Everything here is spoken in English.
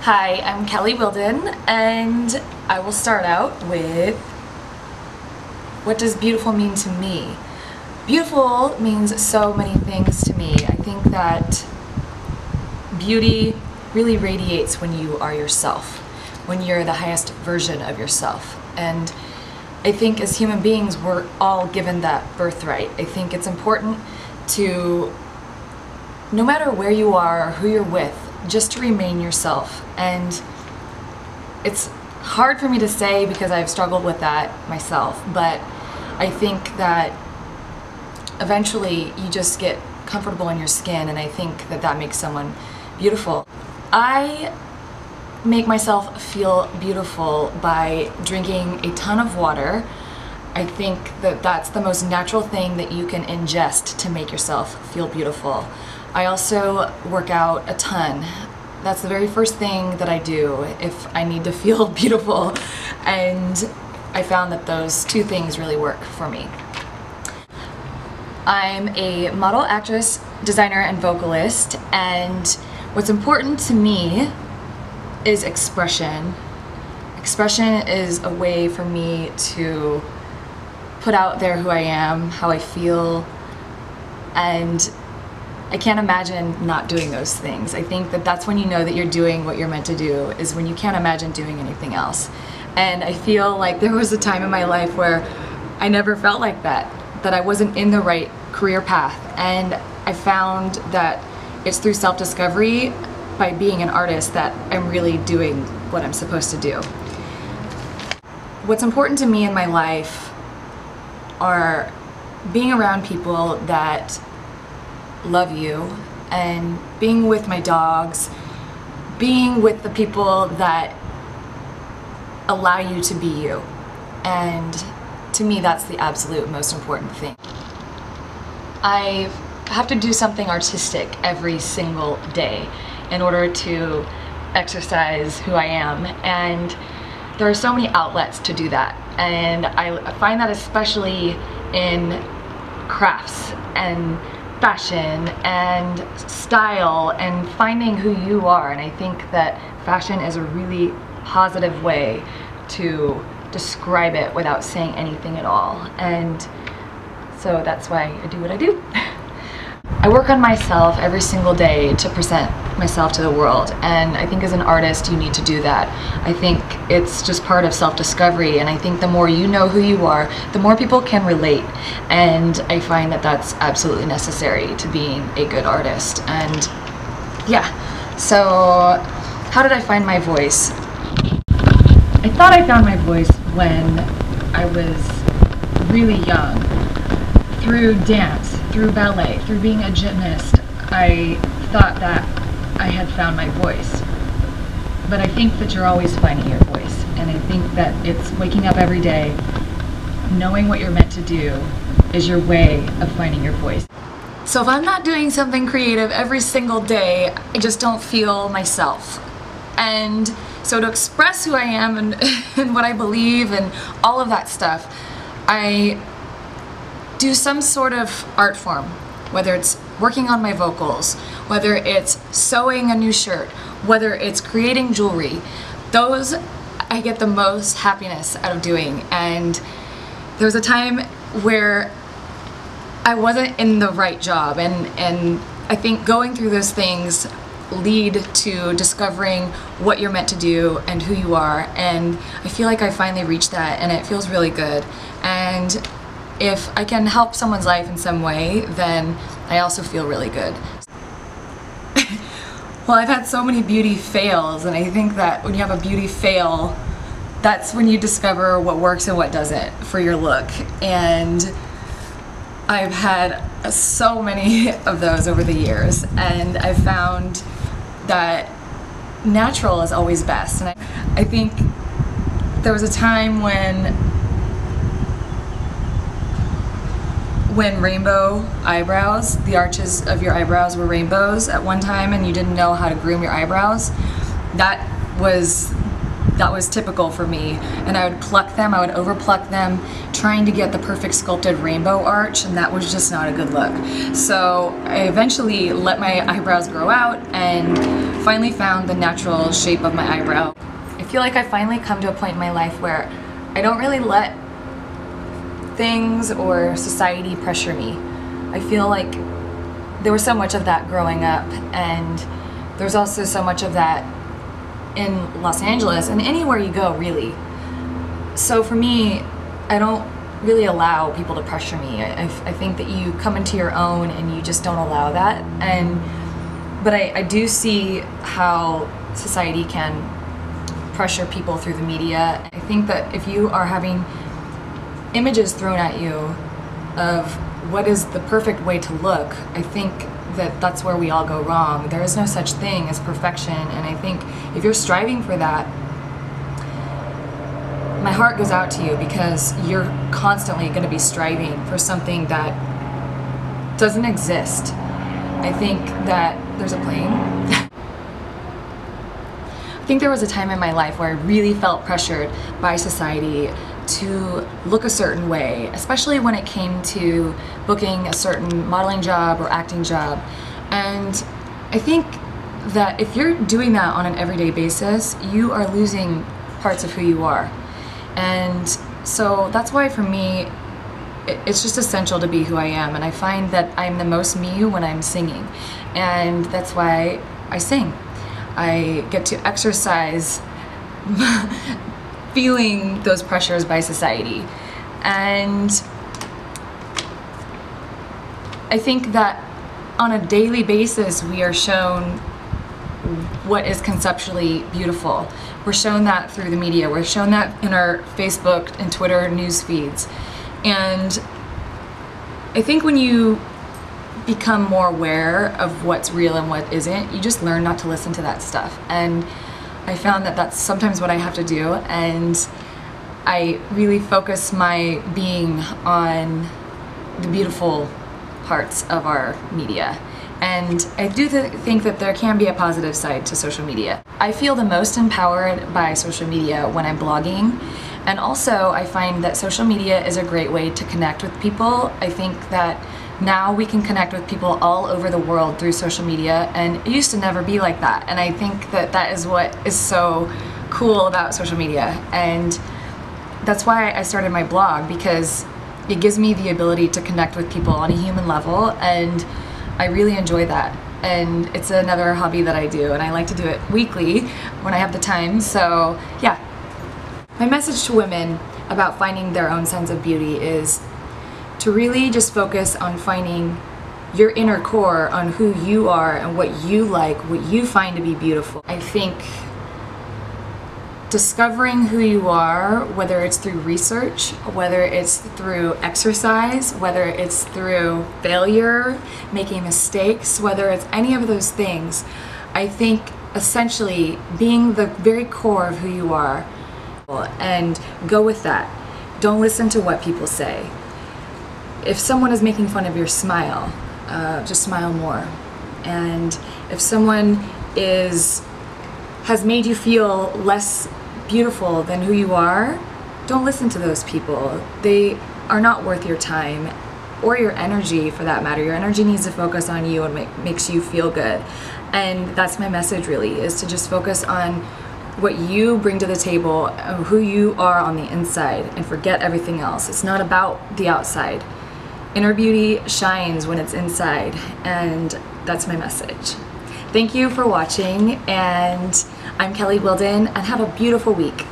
Hi, I'm Kelley Whilden, and I will start out with what does beautiful mean to me? Beautiful means so many things to me. I think that beauty really radiates when you are yourself, when you're the highest version of yourself. And I think as human beings, we're all given that birthright. I think it's important to, no matter where you are or who you're with, just to remain yourself. And it's hard for me to say because I've struggled with that myself, but I think that eventually you just get comfortable in your skin, and I think that that makes someone beautiful. I make myself feel beautiful by drinking a ton of water. I think that that's the most natural thing that you can ingest to make yourself feel beautiful. I also work out a ton. That's the very first thing that I do if I need to feel beautiful, and I found that those two things really work for me. I'm a model, actress, designer, and vocalist, and what's important to me is expression. Expression is a way for me to put out there who I am, how I feel, and I can't imagine not doing those things. I think that that's when you know that you're doing what you're meant to do, is when you can't imagine doing anything else. And I feel like there was a time in my life where I never felt like that I wasn't in the right career path. And I found that it's through self-discovery, by being an artist, that I'm really doing what I'm supposed to do. What's important to me in my life are being around people that love you, and being with my dogs, being with the people that allow you to be you. And to me, that's the absolute most important thing. I have to do something artistic every single day in order to exercise who I am, and there are so many outlets to do that, and I find that especially in crafts and fashion and style and finding who you are. And I think that fashion is a really positive way to describe it without saying anything at all, and so that's why I do what I do. I work on myself every single day to present myself to the world, and I think as an artist you need to do that. I think it's just part of self-discovery, and I think the more you know who you are, the more people can relate, and I find that that's absolutely necessary to being a good artist. And yeah, so how did I find my voice? I thought I found my voice when I was really young, through dance, through ballet, through being a gymnast. I thought that I had found my voice. But I think that you're always finding your voice, and I think that it's waking up every day, knowing what you're meant to do is your way of finding your voice. So if I'm not doing something creative every single day, I just don't feel myself. And so to express who I am and what I believe and all of that stuff, I do some sort of art form, whether it's working on my vocals, whether it's sewing a new shirt, whether it's creating jewelry. Those I get the most happiness out of doing. And there was a time where I wasn't in the right job, and I think going through those things lead to discovering what you're meant to do and who you are, and I feel like I finally reached that, and it feels really good. And if I can help someone's life in some way, then I also feel really good. Well, I've had so many beauty fails, and I think that when you have a beauty fail, that's when you discover what works and what doesn't for your look. And I've had so many of those over the years, and I've found that natural is always best. And I think there was a time when rainbow eyebrows, the arches of your eyebrows were rainbows at one time, and you didn't know how to groom your eyebrows. That was that was typical for me, and I would pluck them, I would over pluck them, trying to get the perfect sculpted rainbow arch, and that was just not a good look. So I eventually let my eyebrows grow out and finally found the natural shape of my eyebrow. I feel like I finally come to a point in my life where I don't really let things or society pressure me. I feel like there was so much of that growing up, and there's also so much of that in Los Angeles and anywhere you go, really. So for me, I don't really allow people to pressure me. I think that you come into your own and you just don't allow that. But I do see how society can pressure people through the media. I think that if you are having images thrown at you of what is the perfect way to look, I think that that's where we all go wrong. There is no such thing as perfection, and I think if you're striving for that, my heart goes out to you, because you're constantly going to be striving for something that doesn't exist. I think that there's a plane. I think there was a time in my life where I really felt pressured by society to look a certain way, especially when it came to booking a certain modeling job or acting job. And I think that if you're doing that on an everyday basis, you are losing parts of who you are. And so that's why for me, it's just essential to be who I am. And I find that I'm the most me when I'm singing. And that's why I sing. I get to exercise feeling those pressures by society. And I think that on a daily basis we are shown what is conceptually beautiful. We're shown that through the media. We're shown that in our Facebook and Twitter news feeds. And I think when you become more aware of what's real and what isn't, you just learn not to listen to that stuff. And I found that that's sometimes what I have to do, and I really focus my being on the beautiful parts of our media. And I do think that there can be a positive side to social media. I feel the most empowered by social media when I'm blogging, and also I find that social media is a great way to connect with people. I think that now we can connect with people all over the world through social media, and it used to never be like that. And I think that that is what is so cool about social media. And that's why I started my blog, because it gives me the ability to connect with people on a human level, and I really enjoy that. And it's another hobby that I do, and I like to do it weekly when I have the time. So yeah. My message to women about finding their own sense of beauty is to really just focus on finding your inner core, on who you are and what you like, what you find to be beautiful. I think discovering who you are, whether it's through research, whether it's through exercise, whether it's through failure, making mistakes, whether it's any of those things, I think essentially being the very core of who you are, and go with that. Don't listen to what people say. If someone is making fun of your smile, just smile more. And if someone has made you feel less beautiful than who you are, don't listen to those people. They are not worth your time or your energy, for that matter. Your energy needs to focus on you and makes you feel good. And that's my message, really, is to just focus on what you bring to the table, who you are on the inside, and forget everything else. It's not about the outside. Inner beauty shines when it's inside, and that's my message. Thank you for watching, and I'm Kelley Whilden, and have a beautiful week.